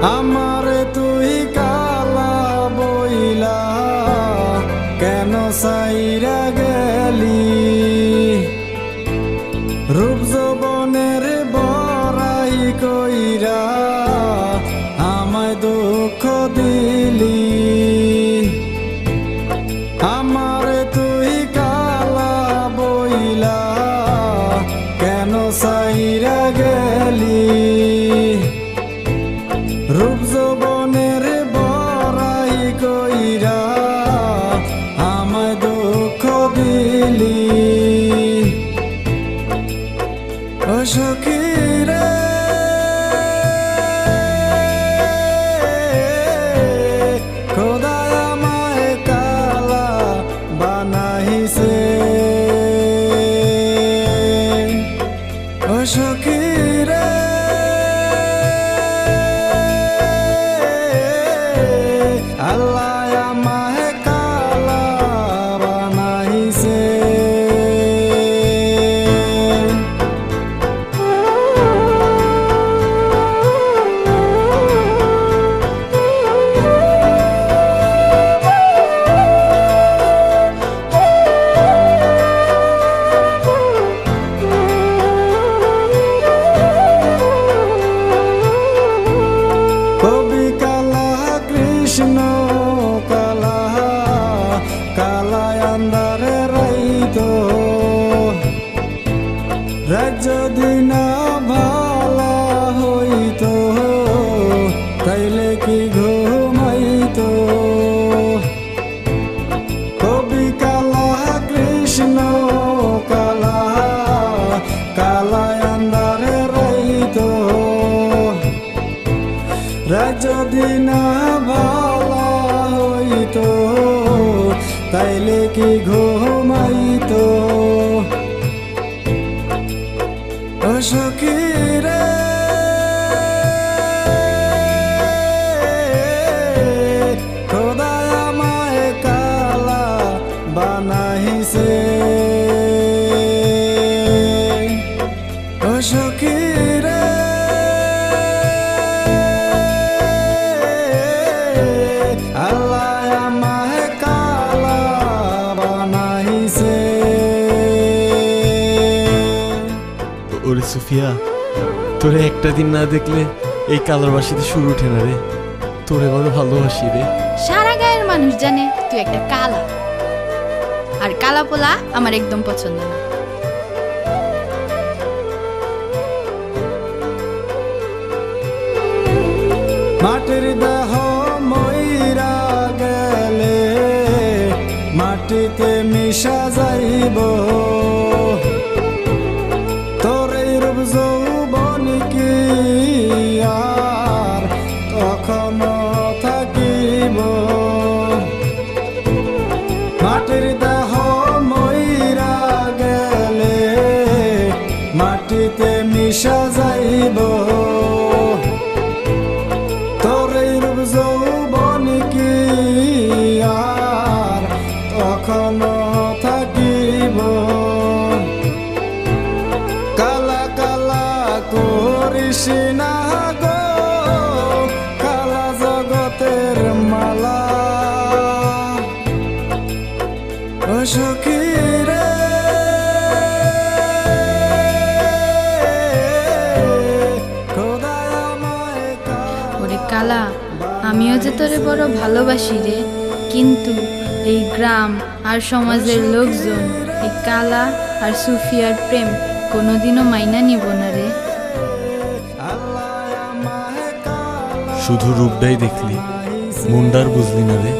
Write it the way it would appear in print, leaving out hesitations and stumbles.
আমারে তুই কালা বইলা কেন সাইরা গেলি রূপ যৌবনের বড়াই কইরা আমায় দুঃখ দিলি আমারে তুই কালা বইলা কেন সাইরা গেলি রূপ যৌবনের বড়াই কইরা আমায় দুঃখ দিলি ও সখী রে খোদা আমায় কালা বানাইছে ও সখী রে আল্লাহ আমায় কালা বানাইছে কবি কালা কৃষ্ণ কালা কালা আন্ধারে রাইতো রাজ্য দিন ভালা হইতো তাইলে কি ঘুমাইতো কবি কালা কৃষ্ণ কালা কালা আন্ধারে রাইতো রাজ্য দিন ভালা হইতো তাইলে কি ঘুমাইতো ও সখী রে খোদা আমায় কালা বানাইছে ও সখী রে আল্লাহ আমায় কালা বানাইছে ওরে সুফিয়া, তোরে একটা দিন না দেখলে এই কালার বাসিতে শুরু উঠে না রে। তোরে বড় ভালোবাসি রে। সারা গায়ের মানুষ জানে তুই একটা কালা, আর কালা পোলা আমার একদম পছন্দ না। মাটির দেহ মইরা গেলে মাটিতে মিশা যাইব তোর এই রূপ যৌবন কি আর তখনো থাকিব মাটির দেহ মইরা গেলে মাটিতে মিশা যাইব তোর এই রূপ যৌবন কি আর তখনো থাকিব কালা কালা করিস না গো কালা জগতের মালা ও সখী রে খোদা আমায় ওরে কালা, আমিও যে তোরে বড় ভালোবাসি রে, কিন্তু এই গ্রাম আর সমাজের লোকজন এই কালা আর সুফিয়ার প্রেম কোনোদিনও মাইনা নিব না রে। শুধু রূপটাই দেখলি, মুন্ডার বুঝলি না রে।